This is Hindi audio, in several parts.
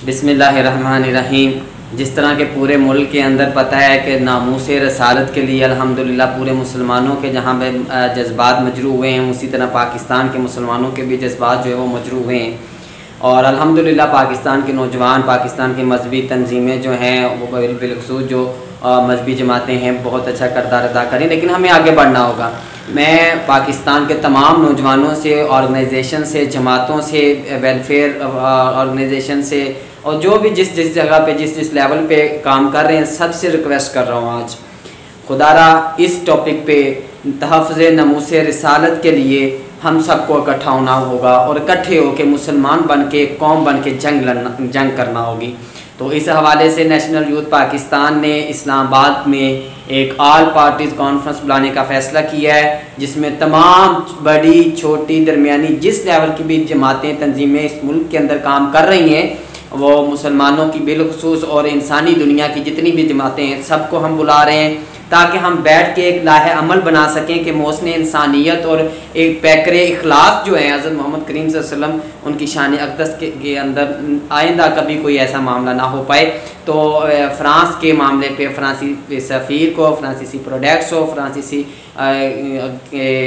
बिस्मिल्लाहिर्रहमानिर्रहीम। जिस तरह के पूरे मुल्क के अंदर पता है कि नामूसे रसालत के लिए अल्हम्दुलिल्लाह पूरे मुसलमानों के जहाँ पे जज्बात मजरू हुए हैं, उसी तरह पाकिस्तान के मुसलमानों के भी जज्बात जो है वो मजरू हुए हैं। और अल्हम्दुलिल्लाह पाकिस्तान के नौजवान, पाकिस्तान की मजहबी तंजीमें जो हैं वो बिलखसूस जो मजहबी जमातें हैं बहुत अच्छा किरदार अदा करें, लेकिन हमें आगे बढ़ना होगा। मैं पाकिस्तान के तमाम नौजवानों से, ऑर्गेनाइजेशन से, जमातों से, वेलफेयर ऑर्गेनाइजेशन से और जो भी जिस जिस जगह पे जिस लेवल पे काम कर रहे हैं सबसे रिक्वेस्ट कर रहा हूँ आज खुदारा इस टॉपिक पे तहफ़्फ़ुज़ नमूसे रिसालत के लिए हम सबको इकट्ठा होना होगा और इकट्ठे होकर मुसलमान बन के, कौम बन के जंग करना होगी। तो इस हवाले से नेशनल यूथ पाकिस्तान ने इस्लामाबाद में एक ऑल पार्टीज़ कॉन्फ्रेंस बुलाने का फ़ैसला किया है, जिसमें तमाम बड़ी, छोटी, दरमियानी जिस लेवल की भी जमातें, तंजीमें इस मुल्क के अंदर काम कर रही हैं वो मुसलमानों की बिलखुसूस और इंसानी दुनिया की जितनी भी जमातें हैं सबको हम बुला रहे हैं ताकि हम बैठ के एक लाहे अमल बना सकें कि मौसम इंसानियत और एक पैकर इखलास जो है हज़रत मोहम्मद करीम सल्लल्लाहु अलैहि वसल्लम उनकी शान अक़दस के अंदर आइंदा कभी कोई ऐसा मामला ना हो पाए। तो फ़्रांस के मामले पे फ्रांसीसी सफ़ीर को, फ्रांसीसी प्रोडक्ट्स को, फ्रांसीसी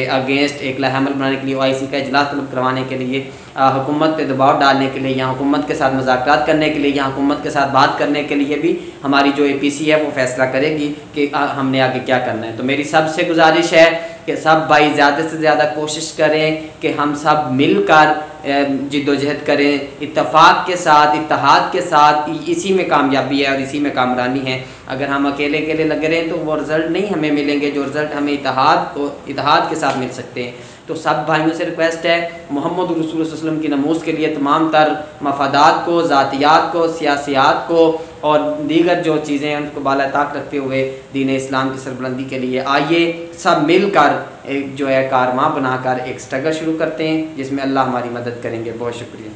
अगेंस्ट एक लाहे अमल बनाने के लिए OIC का इजलास तलब करवाने के लिए, हुकूमत पे दबाव डालने के लिए या हुकूमत के साथ मुज़ाकरात करने के लिए या हुकूमत के साथ बात करने के लिए भी हमारी जो APC है वो फ़ैसला करेगी कि हमने आगे क्या करना है। तो मेरी सबसे गुजारिश है कि सब भाई ज़्यादा से ज़्यादा कोशिश करें कि हम सब मिलकर जिद्दोजहद करें, इत्तफ़ाक़ के साथ, इत्तेहाद के साथ। इसी में कामयाबी है और इसी में कामरानी है। अगर हम अकेले अकेले लगे रहें तो वो रिज़ल्ट नहीं हमें मिलेंगे जो रिज़ल्ट हमें इत्तेहाद के साथ मिल सकते हैं। तो सब भाइयों से रिक्वेस्ट है मोहम्मद रसूल सल्लल्लाहु अलैहि वसल्लम की नमूज़ के लिए तमाम तर मफादात को, ज़ातियात को, सियासियात को और दीगर जो चीज़ें हैं उनको बाला ताक रखते हुए दीन इस्लाम की सरबुलंदी के लिए आइए सब मिलकर एक जो है कारवां बनाकर एक स्ट्रगल शुरू करते हैं जिसमें अल्लाह हमारी मदद करेंगे। बहुत शुक्रिया।